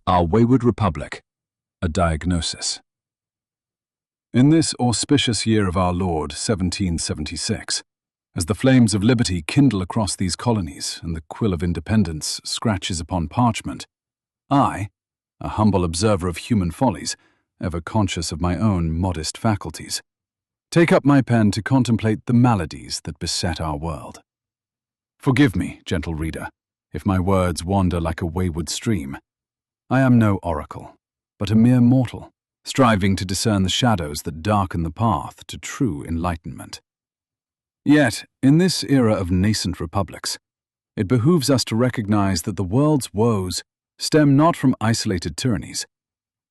Our Wayward Republic, a Diagnosis. In this auspicious year of our Lord, 1776, as the flames of liberty kindle across these colonies and the quill of independence scratches upon parchment, I, a humble observer of human follies, ever conscious of my own modest faculties, take up my pen to contemplate the maladies that beset our world. Forgive me, gentle reader, if my words wander like a wayward stream. I am no oracle, but a mere mortal, striving to discern the shadows that darken the path to true enlightenment. Yet, in this era of nascent republics, it behooves us to recognize that the world's woes stem not from isolated tyrannies,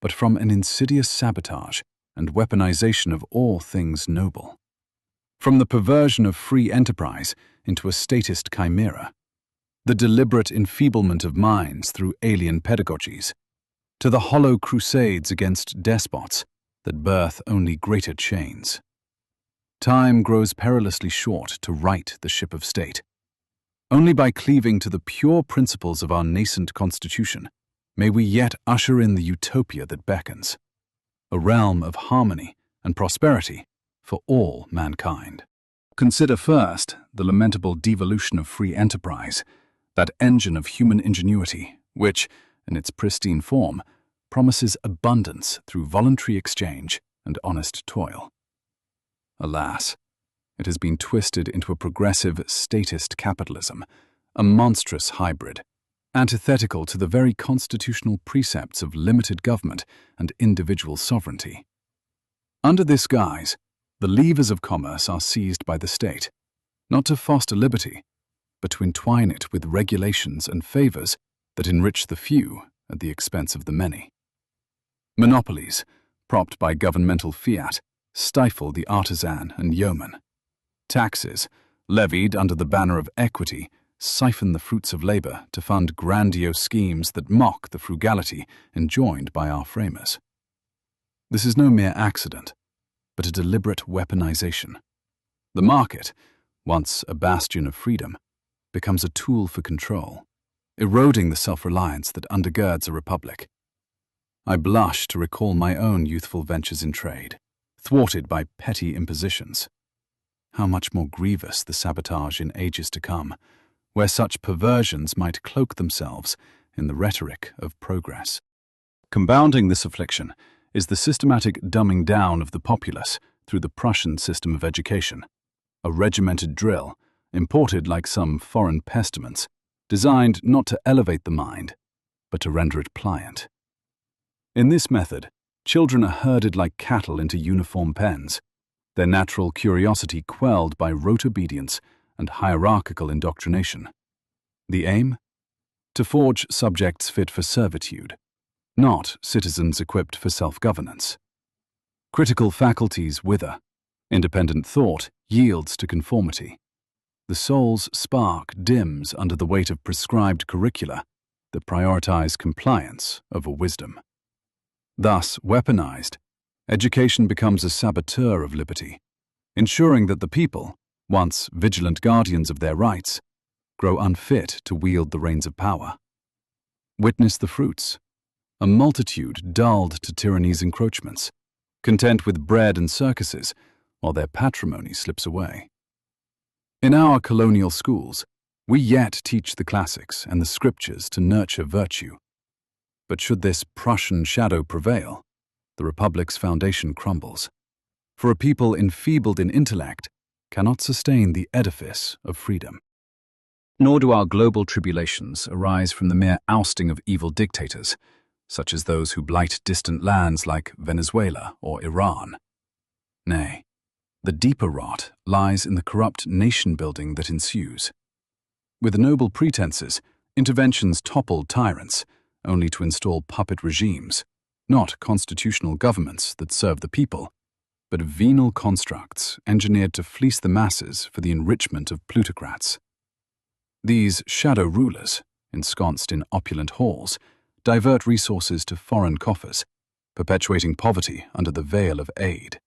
but from an insidious sabotage and weaponization of all things noble. From the perversion of free enterprise into a statist chimera, the deliberate enfeeblement of minds through alien pedagogies, to the hollow crusades against despots that birth only greater chains. Time grows perilously short to right the ship of state. Only by cleaving to the pure principles of our nascent constitution may we yet usher in the utopia that beckons, a realm of harmony and prosperity for all mankind. Consider first the lamentable devolution of free enterprise, that engine of human ingenuity which, in its pristine form, promises abundance through voluntary exchange and honest toil. Alas, it has been twisted into a progressive statist capitalism, a monstrous hybrid, antithetical to the very constitutional precepts of limited government and individual sovereignty. Under this guise, the levers of commerce are seized by the state, not to foster liberty, but to entwine it with regulations and favors that enrich the few at the expense of the many. Monopolies, propped by governmental fiat, stifle the artisan and yeoman. Taxes, levied under the banner of equity, siphon the fruits of labor to fund grandiose schemes that mock the frugality enjoined by our framers. This is no mere accident, but a deliberate weaponization. The market, once a bastion of freedom, becomes a tool for control, eroding the self-reliance that undergirds a republic. I blush to recall my own youthful ventures in trade, thwarted by petty impositions. How much more grievous the sabotage in ages to come, where such perversions might cloak themselves in the rhetoric of progress. Compounding this affliction is the systematic dumbing down of the populace through the Prussian system of education, a regimented drill imported like some foreign pestilence, designed not to elevate the mind, but to render it pliant. In this method, children are herded like cattle into uniform pens, their natural curiosity quelled by rote obedience and hierarchical indoctrination. The aim? To forge subjects fit for servitude, not citizens equipped for self-governance. Critical faculties wither, independent thought yields to conformity. The soul's spark dims under the weight of prescribed curricula that prioritize compliance over wisdom. Thus, weaponized, education becomes a saboteur of liberty, ensuring that the people, once vigilant guardians of their rights, grow unfit to wield the reins of power. Witness the fruits: a multitude dulled to tyranny's encroachments, content with bread and circuses while their patrimony slips away. In our colonial schools, we yet teach the classics and the scriptures to nurture virtue. But should this Prussian shadow prevail, the Republic's foundation crumbles, for a people enfeebled in intellect cannot sustain the edifice of freedom. Nor do our global tribulations arise from the mere ousting of evil dictators, such as those who blight distant lands like Venezuela or Iran. Nay, the deeper rot lies in the corrupt nation-building that ensues. With noble pretenses, interventions topple tyrants, only to install puppet regimes, not constitutional governments that serve the people, but venal constructs engineered to fleece the masses for the enrichment of plutocrats. These shadow rulers, ensconced in opulent halls, divert resources to foreign coffers, perpetuating poverty under the veil of aid.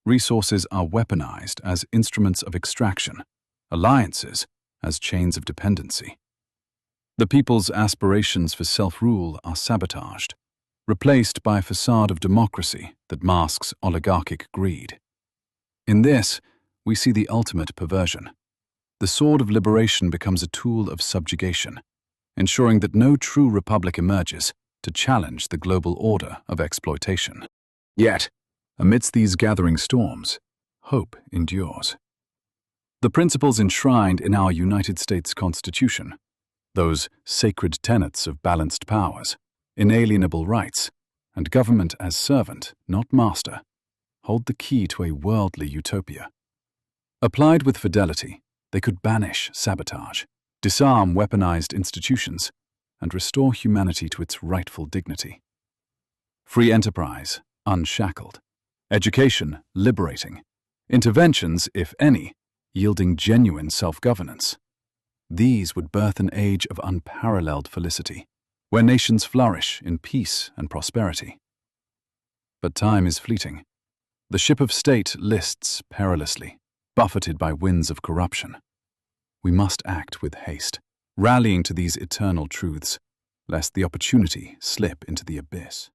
Resources are weaponized as instruments of extraction, alliances as chains of dependency. The people's aspirations for self-rule are sabotaged, replaced by a facade of democracy that masks oligarchic greed. In this, we see the ultimate perversion. The sword of liberation becomes a tool of subjugation, ensuring that no true republic emerges to challenge the global order of exploitation. Yet, amidst these gathering storms, hope endures. The principles enshrined in our United States Constitution, those sacred tenets of balanced powers, inalienable rights, and government as servant, not master, hold the key to a worldly utopia. Applied with fidelity, they could banish sabotage, disarm weaponized institutions, and restore humanity to its rightful dignity. Free enterprise, unshackled. Education, liberating. Interventions, if any, yielding genuine self-governance. These would birth an age of unparalleled felicity, where nations flourish in peace and prosperity. But time is fleeting. The ship of state lists perilously, buffeted by winds of corruption. We must act with haste, rallying to these eternal truths, lest the opportunity slip into the abyss.